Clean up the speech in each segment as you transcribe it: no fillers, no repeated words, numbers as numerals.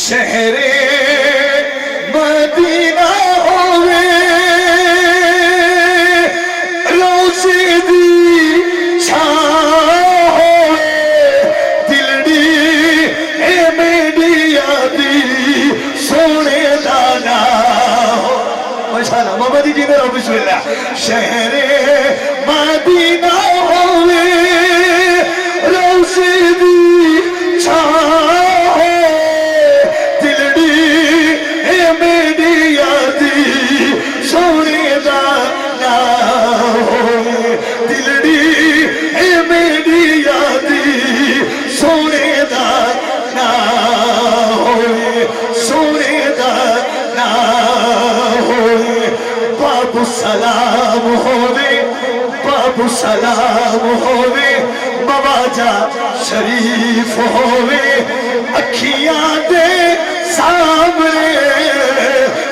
شہر مدینہ ہوئے روزے دی چھاں ہوئے دلڑی اے میڈی آدی سونے دانا ہو ماشاءاللہ محمد جی نے بسم اللہ شہر مدینہ ہوئے روزے دی چھاں سلام ہووے بابو سلام ہووے مواجہ شریف ہووے اکھیاں دے سامنے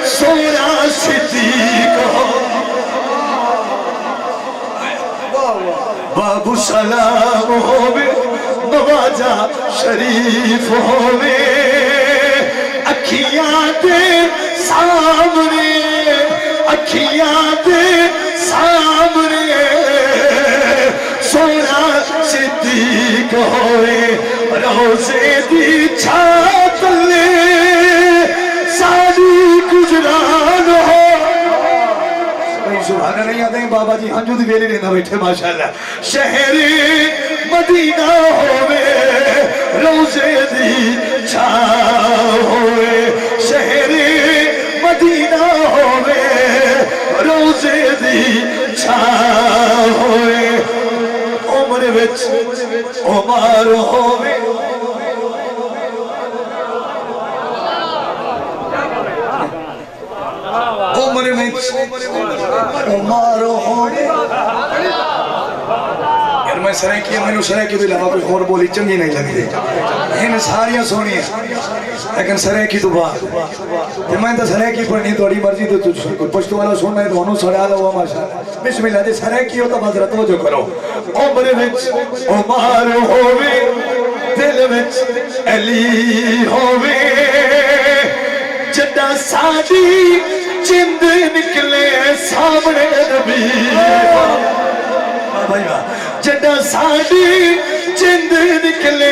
سونا صدیق ہو بابو سلام ہووے مواجہ شریف ہووے اکھیاں دے سامنے اکھیاں دے سامنے سونا صدیق ہوئے روزے دی چھات لے ساری گجران ہو سبحانہ نہیں آتے ہیں بابا جی ہنجو دی ویلے لینا بیٹھے ماشاءاللہ شہر مدینہ ہوئے روزے دی چھات ہوئے شہر مدینہ ہوئے روزے دی چھاں ہوئے عمر وچ عمر ہوئے عمر وچ عمر ہوئے یار میں سرائکی میں نے سرائکی تو علاوہ کوئی اور بولی چنگی نہیں لگی دے ان ساریاں سونی ہیں لیکن سرائکی تو بات میں تو سرائکی پڑھنی توڑی مرضی تو پشتو والا سننا ہے تو انہوں سڑیالا ہوا ماشاءاللہ بسم اللہ جی سرائکی ہو تو بازرہ توجہ کرو عمر وچ عمر ہوئے دل وچ علی ہوئے جدہ سادی چند نکلے سامنے نبی جدہ سادی چند نکلے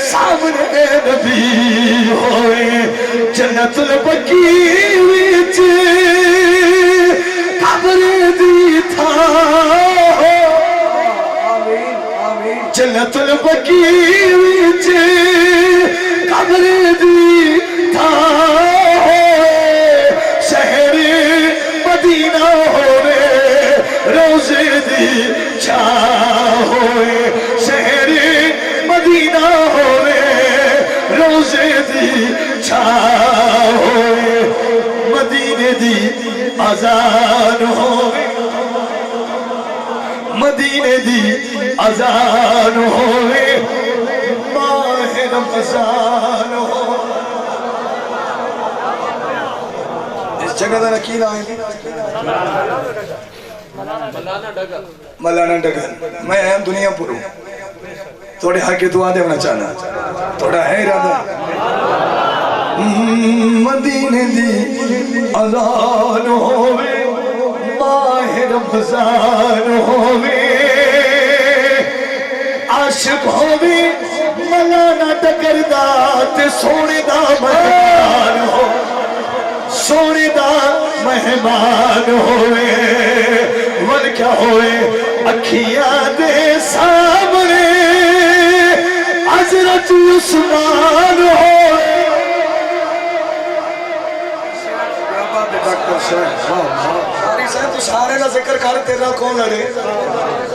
سامنے نبی ہوئے جنت البقیع وچ قبر دی تھا جنت البقیع وچ قبر دی تھا شہر مدینہ ہوئے روزے دی چھاں ہوئے شہر مدینہ ہوئے روزے دی چھاں ہوئے مدینے دی اذان ہوئے مدینے دی اذان ہوئے ماہ رمضان ہوئے اس جگہ دا نکیل آئیں ملانا ڈگر میں اہم دنیا پوروں تھوڑے حق دعا دے ہونا چاہنا تھوڑا ہے ارادہ مدینے دی اذان ہوئے ماہ رمضان ہوئے عاشق ہوئے ملانا ڈگر دا تے سونے دا مہمان ہو سونے دا مہمان ہوئے ون کیا ہوئے اکھیاں دے سامنے حضرت عثمان ہوئے ساری صاحب تو سارے دا ذکر کر تیرا کون لڑے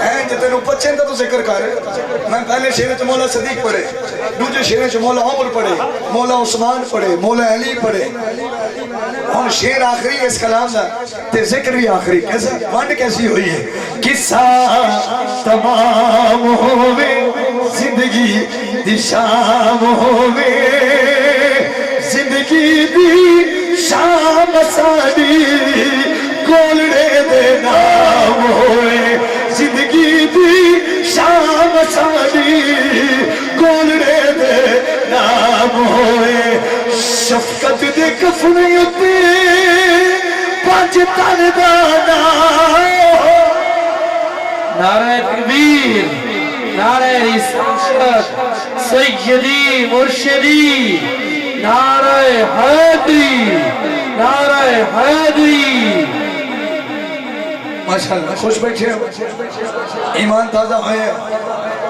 ہیں جتے نو پچھیں تو ذکر کر میں پہلے شیرے چ مولا صدیق پڑھے دوجے شیرے چ مولا عمر پڑھے مولا عثمان پڑھے مولا علی پڑھے ہم شیر آخری اس کلام دا تے ذکر بھی آخری کیسا وانڈ کیسی ہوئی ہے قصہ تمام ہوئے زندگی دی شام ہوئے زندگی دی شام ساری گولڑے دے نام ہوئے زندگی دی شام ساری گولڑے دے نام ہوئے شفقت دے کفنے اتے پانچ تن دانا نعرہ تکبیر نعرہ رسالت سیدی مرشدی نعرہ حیدری نعرہ حیدری ماشاءاللہ خوش بیٹھے ایمان تازہ ہوئے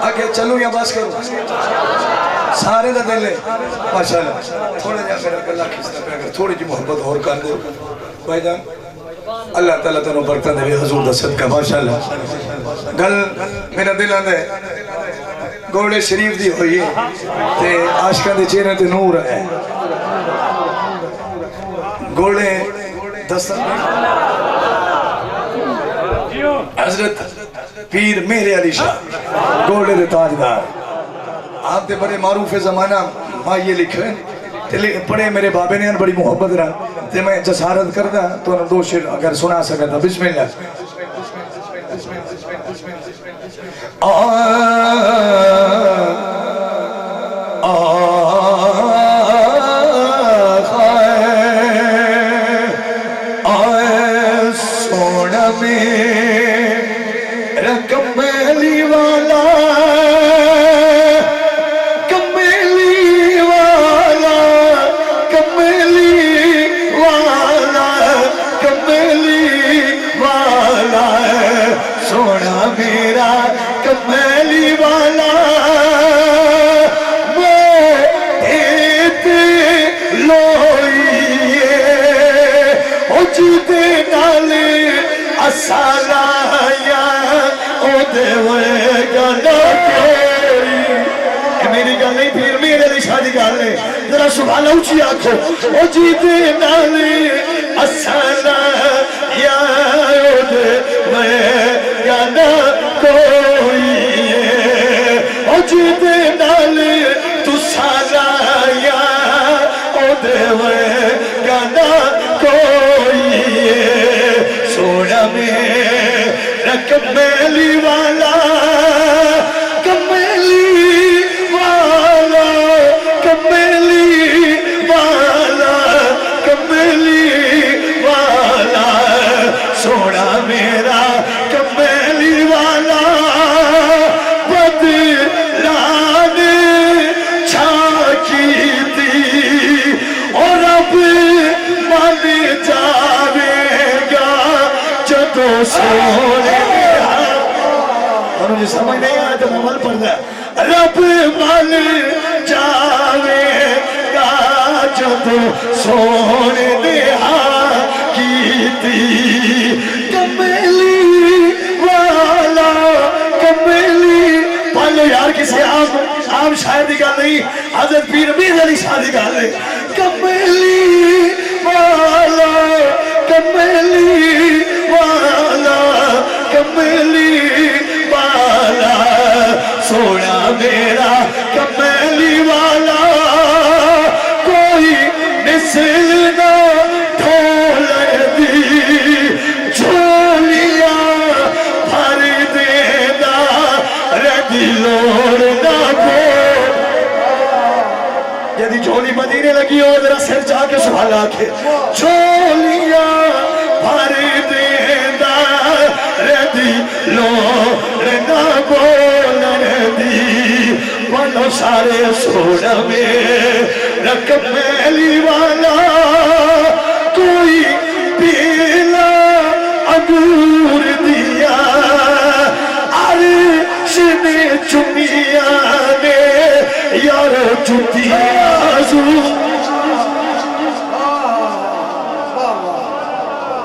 آگے چلوں یا باس کروں سارے دا دل ہے ماشاءاللہ تھوڑے جا میرا گلہ کھستا پہ اگر تھوڑی جی محبت اور کر دے بھائی جان اللہ تعالیٰ تنہوں برکتن دے حضور دا صدقہ ماشاءاللہ گل میرا دل آندھے گوڑے شریف دی ہوئی تے عاشقان دے چہرے تے نور ہے گوڑے دستان حضرت پیر میرے علی شاہ گوڑے دے تاجدار آپ دے بڑے معروف زمانہ ماں یہ لکھے پڑھے میرے بابے نے بڑی محبت رہا تے میں جسارت کردہ تو انہوں دو شیر اگر سنا سکتا بسم اللہ سونا میرا کمیلی والا کمیلی والا کمیلی والا کمیلی والا سونا میرا کمیلی والا میری گل نہیں پھر میرے لیے شادی گل ہے ذرا سبحان اللہ اچھی آنکھو او جیتے نالے اسانا یا دے میں یا نہ کوئی او جیتے نالے تو سانا یا دے میں یا نہ کوئی سونا میرا کمیلی والا کمیلی والا کمیلی والا کمیلی والا سونا میرا کمیلی والا بدلانے چھاکی تھی اور اب من جاوے گا جدو سونے مجھے سمجھ نہیں آیا تو عمل پڑھتا ہے رب مل جاوے گا جب سونے دیا کیتی کمیلی والا کمیلی پہلو یار کسی عام شاید ہی گل نہیں حضرت پیر میر علی شادی گل ہے کمیلی والا کمیلی والا کمیلی سونا میرا کمیلی والا کوئی مثل نہ ڈھول دی جھولیاں بھر دینا ردی لوڑ نہ بول یدی جھولی مدینے لگی ہو ذرا سر جا کے سوال آکھے جھولیاں بھر دینا ردی لوڑ نہ بول بولو سارے سونا میرا کمیلی والا کوئی پیلا انگور دیا عرش نے چمیا نے یارو چتیا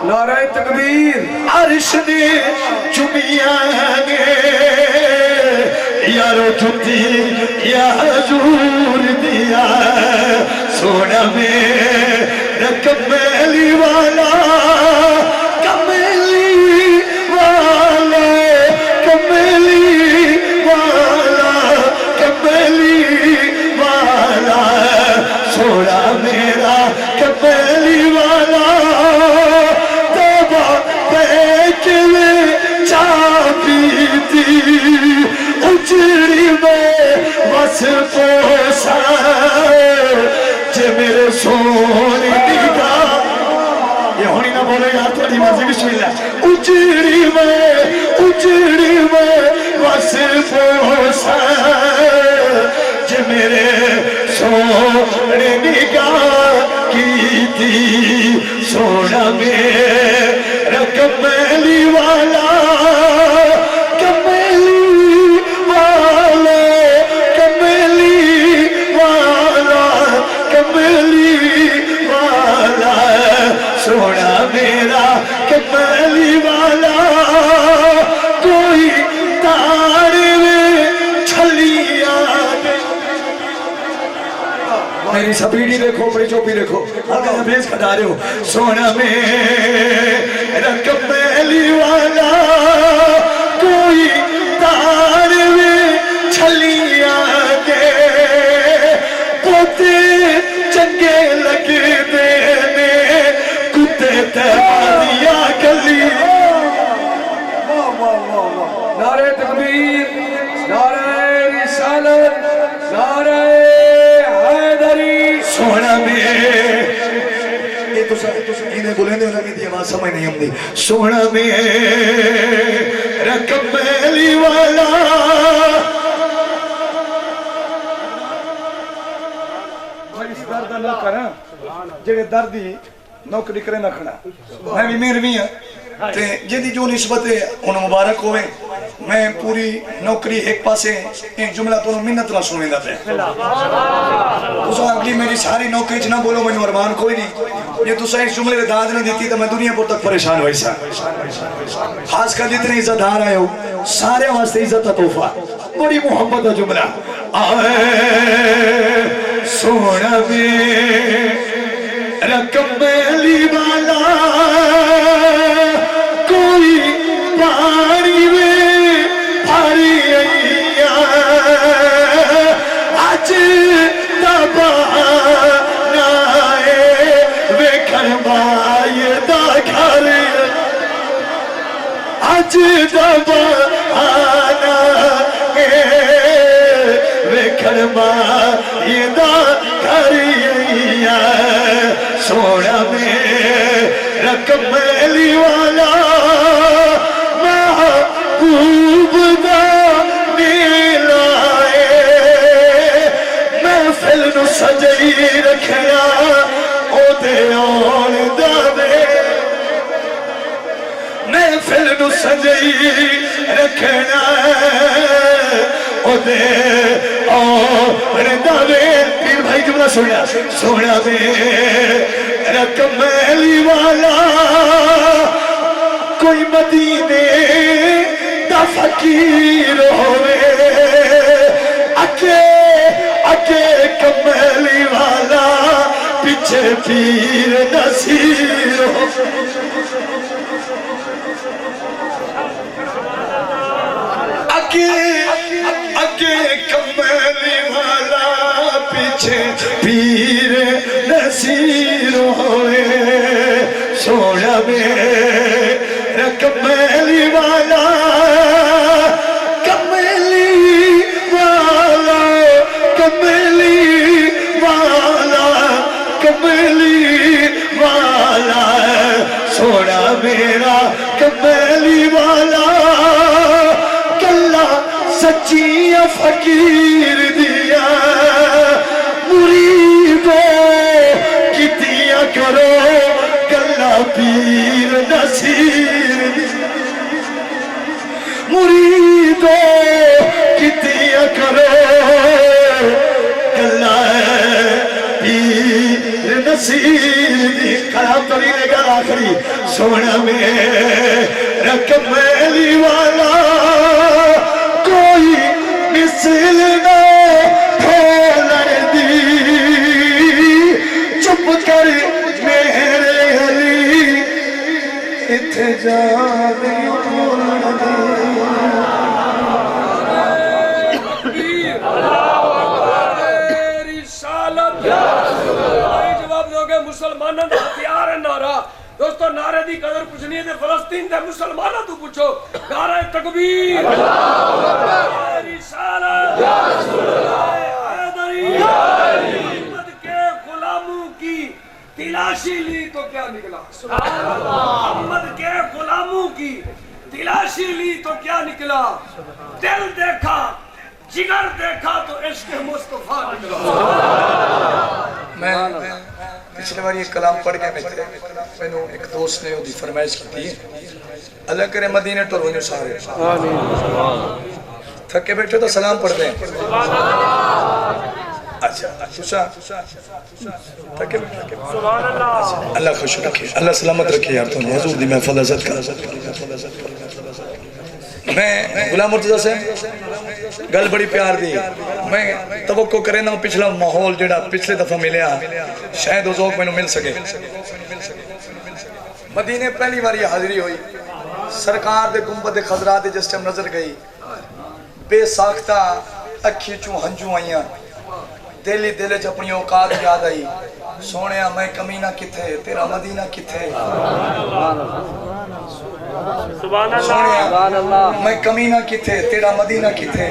نعرہ تکبیر عرش نے چمیا نے یارو چھتی یا حضور دیا سونا میرا کمیلی والا کمیلی والا کمیلی والا کمیلی والا سونا میرا کمیلی والا توبہ بیچلے چاپی تھی اجڑی میں بس پوسا بولو یار تھوڑی مرضی بسم اللہ اجڑی میں بس پوسا جو میرے سونے نگاہ کی تھی سونا میرا کملی والا سونا میرا کملی والا کوئی تار میں چھلیا میری سپیڈی دیکھو بڑی چوپی دیکھو آگا بیس کھٹا رہے ہو سونا میرا کملی والا کوئی تار میں چھلیا دے پوتے چنگے لگے دینے تیماریا گلی نعرہ تکبیر نعرہ رسالت نعرہ حیدری سونا میں یہ تو انہیں بولیں دے انہیں دی آواز سمجھ نہیں ہم دی سونا میں رکم میلی والا اس درد اللہ کرنا جگہ دردی نوکری کرے نہ کھڑا میں بھی مہروی ہوں جدی جو نسبت ہے انہوں مبارک ہوئے میں پوری نوکری ایک پاسے ایک جملہ تو منت نہ سنویں دا پہ تو اگلی میری ساری نوکری چنہ بولو میں ارمان کوئی نہیں یہ تو سا اس جملے داد نہ دیتی تو میں دنیا پر تک پریشان ہوئی سا خاص کر جتنے عزت ہار آئے ہو سارے واسطے عزت کا تحفہ بڑی محبت کا جملہ آئے سونا میں رقم میلی والا کوئی پاری میں پاری آئیا آج دبا نائے ویکھن بائی دا گھر آج دبا نائے ویکھن بائی دا گھر آئیا سونا میرا کملی والا محبوب دا نیلائے محفل نو سجائی رکھنا او دے آن دے محفل نو سجائی رکھنا او دے آن دے پیر بھائی جملہ سونا سونا میرا کملی والا کوئی مدینے دا فقیر ہوئے اکے کملی والا پیچھے پیر نصیر ہوئے اکے کملی والا پیچھے پیر نصیر ہوئے سونا میرا کملی والا کملی والا کملی والا کملی والا سونا میرا کملی والا کلا سچی فقیر دیا مریدو کتیا کرو کلا پیر نصیر مریدو کتیا کرو کلا پیر نصیر کلام طویل گا آخری سونا میرا کملی والا کوئی مثل نہ پھولر دی چپ کر میرے علی اتھے جانے پھولر دی رسالت جواب دو گے مسلمانوں دا ہتھیار ہے نعرہ دوستو نعرے دی قدر پوچھنی ہے فلسطین دے مسلمانوں تو پوچھو نعرہ تکبیر رسالت حیدری محمد کے غلاموں کی تلاشی لی تو کیا نکلا؟ محمد کے غلاموں کی تلاشی لی تو کیا نکلا؟ دل دیکھا جگر دیکھا تو عشق مصطفیٰ نکلا۔ میں پچھلے بار یہ کلام پڑھ گئے میں تھے، میں نے ایک دوست نے وہ فرمائش کی تھی، اللہ کرے مدینے ٹور ہونیو سارے تھکے بیٹھے تو سلام پڑھ دیں۔ اچھا تھکے بیٹھے اللہ خوش رکھے، اللہ سلامت رکھے یار تو حضور دی محفل عزت کا۔ میں غلام مرتضی سے گل بڑی پیار دی، میں توقع کرے نا پچھلا ماحول جڑا پچھلے دفعہ ملیا شاید وہ ذوق میں نو مل سکے۔ مدینے پہلی بار یہ حاضری ہوئی، سرکار دے گنبد خضرا دے جس ٹائم نظر گئی، بے ساختہ اکھی چوں ہنجوں آئیاں، دلی دلے چ اپنی اوقات یاد آئی، سونیا میں کمینہ کتھے تیرا مدینہ کتھے، سونیا میں کمینہ کتھے تیرا مدینہ کتھے۔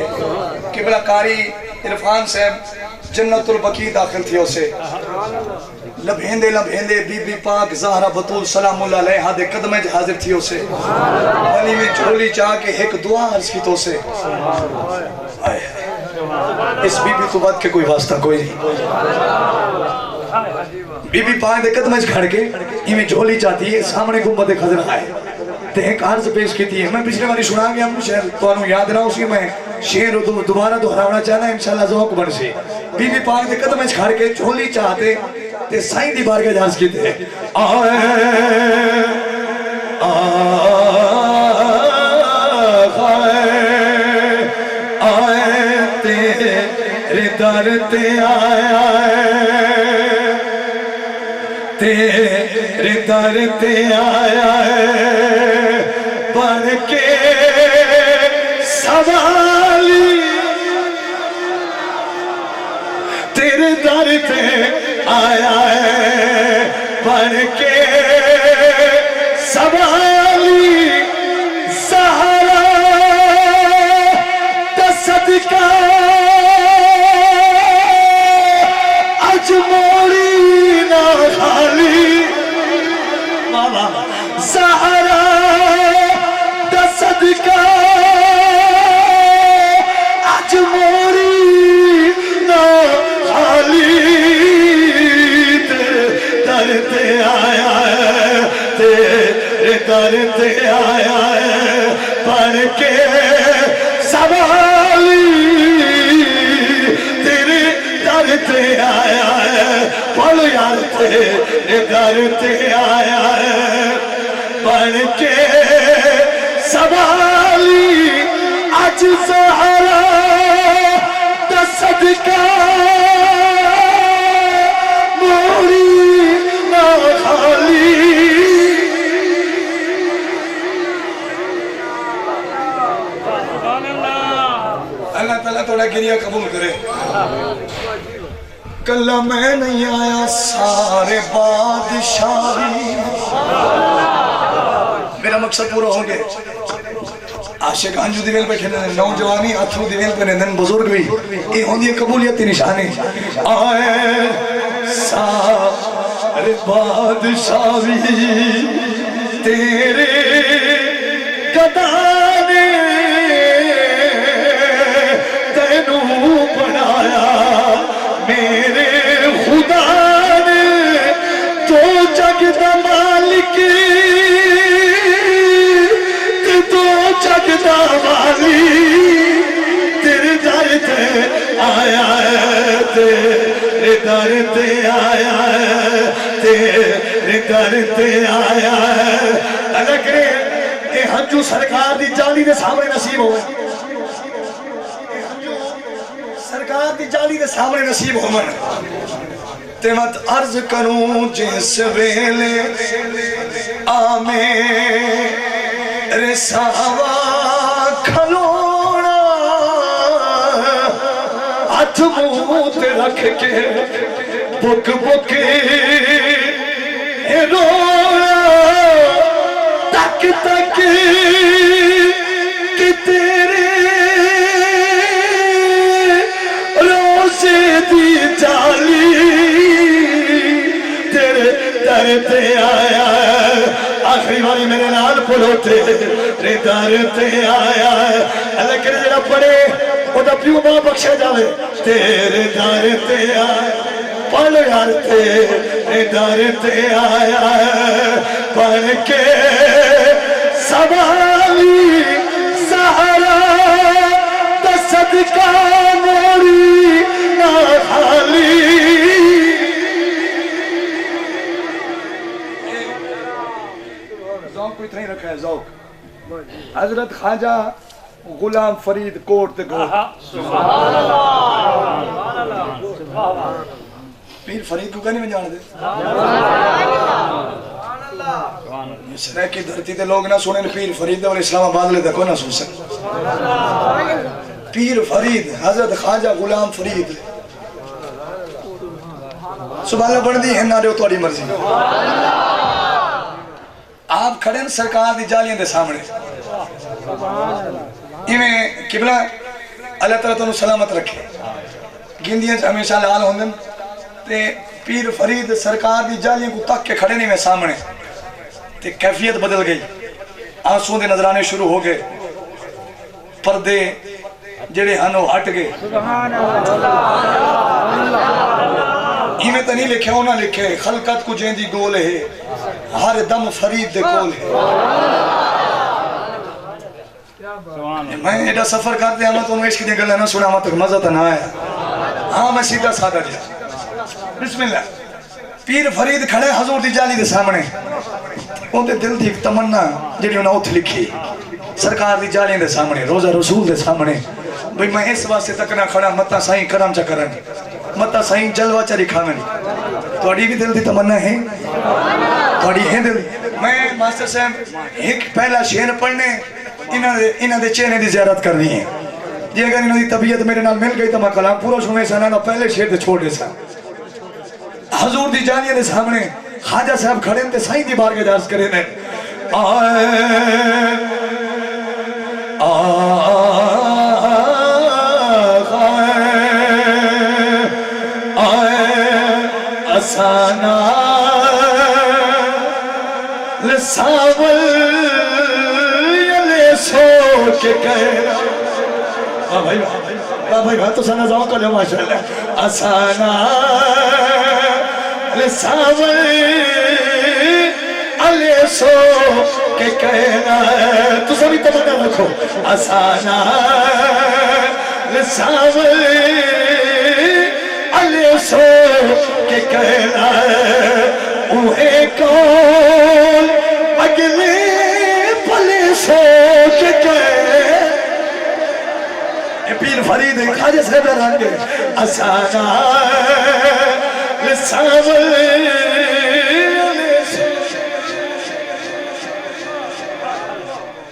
قبلہ قاری عرفان صاحب جنت البقیع داخل تھی اسے، لبھیندے لبھیندے بی بی پاک زہرہ بطول سلام اللہ علیہ دے قدمیں حاضر تھی اسے، ولی میں جھولی چاہ کے ایک دعا عرض کی تو اسے، اس بی بی تو بات کے کوئی واسطہ کوئی نہیں، بی بی پاک دے قدمیں کھڑ کے یہ میں جھولی چاہتی ہے، سامنے گنبد خضرا آئے تے ایک عرض پیش کی تھی، میں پچھلے باری سنا گیا شہر تو انہوں یاد نہ اسی میں شیر دوبارہ دہرانا چاہنا انشاءاللہ ذوق بن سے۔ بی بی پاک دے قدمیں کھڑ کے جھولی چاہتے تے سائیں دی بارگاہ جارز کی تھے، آئے تیرے در تے آیا تیرے در تے آیا بن کے سوالی، تیرے در تے آیا بن کے سوالی، زہرا دا صدقہ اج موڑی نہ خالی، زہرا دا صدقہ اج موڑی نہ خالی، در تے آیا تیرے در تے آیا بن کے سوالی، تیرے در تے آیا بول یار تیرے در تے آیا بن کے سوالی، اج زہرا دا صدقہ موڑی نہ خالی۔ اللہ تعالیٰ تھوڑا گریہ قبول کرے۔ کلہ میں نہیں آیا سارے بادشاہی، میرا مقصد پورا ہو گئے، عاشق انجو دیویل پہ کھیلنے نوجوانی اتھرو دیویل پہ نندن بزرگ بھی یہ ہوندی قبولیت تی نشانی، آئے سارے بادشاہی تیرے گدانے تینوں بنایا میرے خدا نے، تو جگ دا مالک تو جگ دا والی، تیرے در تے آیا تیرے در تے آیا تیرے در تے آیا، اللہ کرے اے ہنجو سرکار دی جالی دے سامنے نصیب ہوئے، سرکار دی جالی دے سامنے نصیب ہوئے، تے مت عرض کروں جس ویلے آمیں رساوا کھلونا، ہاتھ منہ تے رکھ کے بک بک رونا، تک تک کہ تیرے روزے دی جالی، تیرے در تے آیا ہے آخری باری میرے نال پڑھو تیرے در تے آیا ہے اللہ کرے جڑا پڑھے وہ دا پیو ماں بخشا جاوے تیرے در تے آیا پڑھ لو یار تیرے در تے آیا ہے پڑھ کے سوالی سہارا دا صدقہ موری نہ خالی ذوق کو اتنا ہی رکھا ہے ذوق حضرت خواجہ غلام فرید کوٹ تے گو پیر فرید کو کہنے میں جان دے اس رہ کی دھرتی تے لوگ نہ سنیں پیر فرید اور اسلام آباد لے دیکھو نہ سن سکتے پیر فرید حضرت خواجہ غلام فرید سبحان اللہ بڑھ دی ہے نہ رہے ہو تھوڑی مرضی آپ کھڑے ہیں سرکار دی جالیاں دے سامنے ایویں قبلہ اللہ تعالیٰ تنو سلامت رکھے گندیاں ہمیشہ لال ہوندن تے پیر فرید سرکار دی جالیاں کو تک کے کھڑے نہیں میں سامنے تے کیفیت بدل گئی آنسوں دے نظرانے شروع ہو گئے پردے جڑے ہنو ہٹ گئے ایویں تو نہیں لکھے ہونا لکھے خلقت کو جیندی گول ہے ہر دم فرید دے کول ہے میں ایڈا سفر کرتے ہیں تو عشق دی گلاں نہ سنا مت مزہ تو نہ آیا ہاں میں سیدھا سادہ جا بسم اللہ پیر فرید کھڑے حضور دی جالی دے سامنے اون دے دل دی ایک تمنا جڑی انہاں اوتھے لکھی سرکار دی جالی دے سامنے روزہ رسول دے سامنے بھئی میں اس واسطے تک نہ کھڑا متا سائیں کرم چا کرن متا سائیں جلوہ چا دکھاون تہاڈی بھی دل دی تمنا ہے تہاڈی ہے دل میں ماسٹر صاحب ایک پہلا شعر پڑھنے انہاں دے چہرے دی زیارت کرنی ہے جے اگر انہاں دی طبیعت میرے نال مل گئی تو میں کلام پورا سنے سا نہ پہلے شعر تے چھوڑ دے سا حضور دی جانیہ دے سامنے خواجہ صاحب کھڑے تے سائیں دی بارگاہ درس کرے نے اسانا لساول یلے سو کے کہنا بھائی تو سانا ذوق کر لو ماشاءاللہ اسانا لساول یلے سو کے کہنا تو سبھی تمنا رکھو اسانا لساول سو کہ کہنا اوہے کون اگلے پلے سو کہ کہنا پیر فرید خواجہ صاحب رنگے اسانا لساول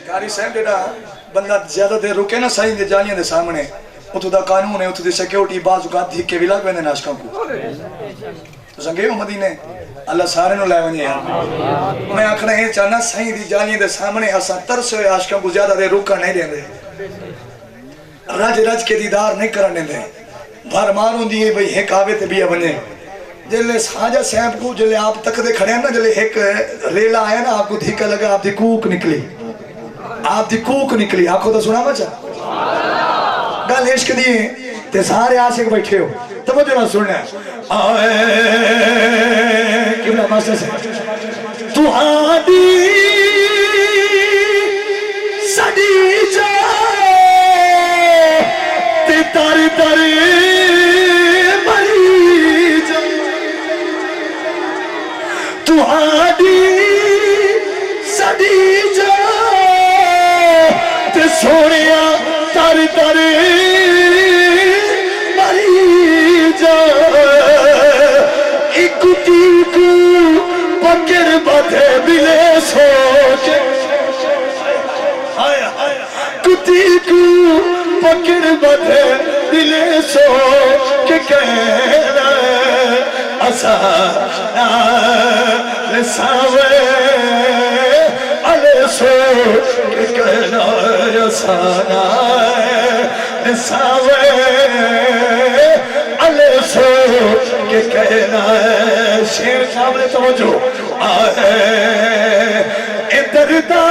قاری صاحب جڑا بندہ زیادہ دیر رکے نا سائیں دے جالیاں دے سامنے اتو دا قانون ہے اتو دی سیکیورٹی بعض اوقات دھیک کے بھی لگ ویندے ناشکاں کو تو سنگے ہو مدینے اللہ سارے نو لے ونجے یار میں آکھنا ہے چاہنا سائیں دی جالیاں دے سامنے اساں ترس ہوئے عاشقاں کو زیادہ دیر رکا نہیں دیندے رج رج کے دیدار نہیں کرن دیندے بھر مار ہوندی ہے بھئی ایک آوے تے بیا بنے جلے خواجہ صاحب کو جلے آپ تک دے کھڑے ہیں نا جلے ایک ریلا آیا نا آپ کو دھیکا لگا آپ دی کوک نکلی آپ دی کوک نکلی آپ کو تو سنا مچا گل عشق دیئے تے سارے عاشق بیٹھے ہو توجہ نہ سننا قبلہ ماسٹر سے تو آدھی سڑی جائے تے تر تر مری جائے تو آدھی سڑی جائے تے سوڑیا تر تر مری جائے ایک تیک پکر بدھے بلے سوچ کتی کو پکر بدھے بلے سوچ کہنا اسانا لساوے علی سوچ کہنا اسانا لساوے علی سوچ کہنا شیر قابل توجہ اے دردا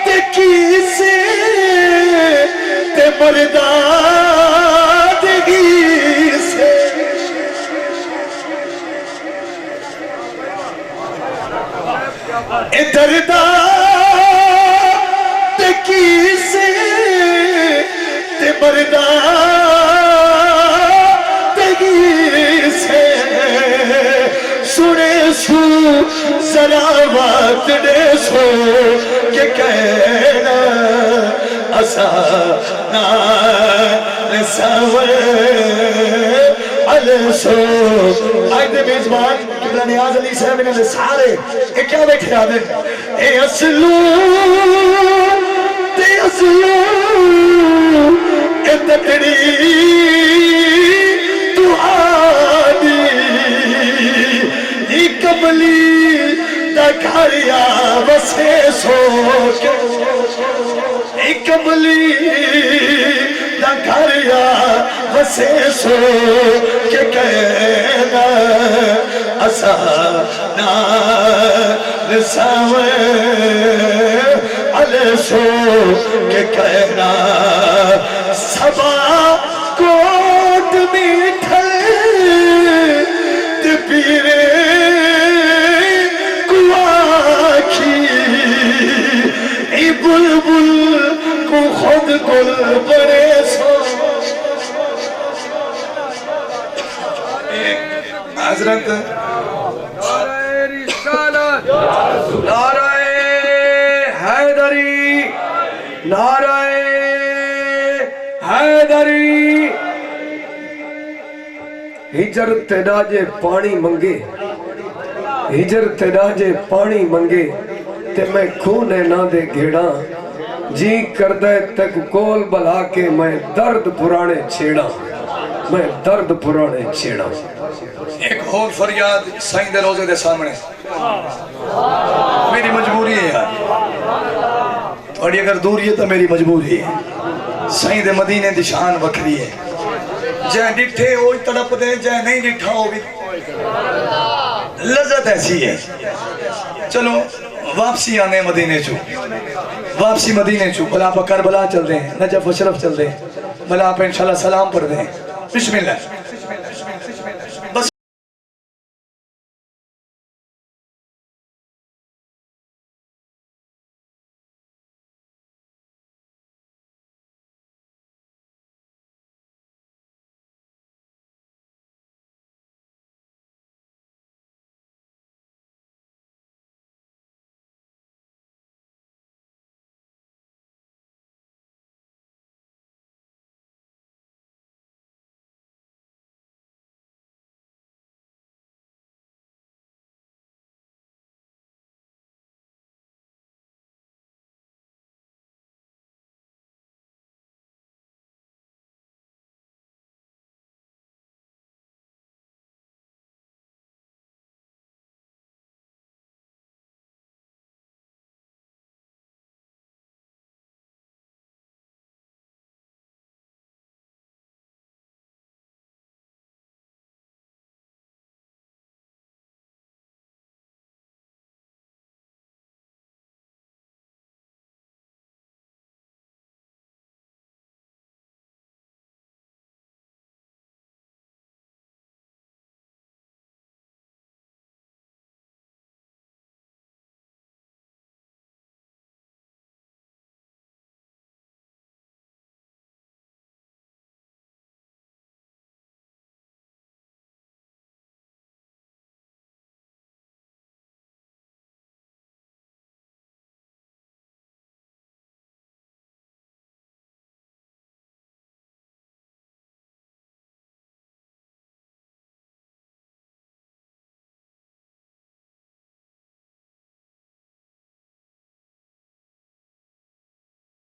تے کیسے تے مردادگی سے اے دردا تے کیسے تے مردادگی سے سنے سو ذرا بات دے سو کہ کہنا اسا نساور علسو آج دے میزبان قبلہ نیاز علی صاحب انہیں سارے اے کیا بیٹھے آدھے اے اصلو تے اصلو اے تکڑی دعانی ای کملی دا گھریا وسے سوک ای کملی دا گھریا وسے سوک کہنا اسا نساوے علسو کہ کہنا سبا کوٹ میٹھے تے پیرے کواکھی ای بلبل کو خود گل بڑے سو حضرت نعرہ رسالت نعرہ حیدری نعرہ حیدری ہجر تیرا جے پانی منگے ہجر تیرا جے پانی منگے تے میں کھونے نہ دے گھیڑا جی کردے تک کول بلا کے میں درد پرانے چھیڑا میں درد پرانے چھیڑا ایک اور فریاد سائن دے روزے دے سامنے میری مجبوری ہے یار تھوڑی اگر دوری ہے تو میری مجبوری ہے سائن دے مدینے دی شان وکری ہے جہاں ڈٹھے ہوئی تڑپ دے جہاں نہیں ڈٹھا ہو بھی لذت ایسی ہے چلو واپسی آنے مدینے چو واپسی مدینے چو بلا پا کربلا چل دیں نجف و شرف چل دیں بلا پا انشاءاللہ سلام پڑھ دیں بسم اللہ بس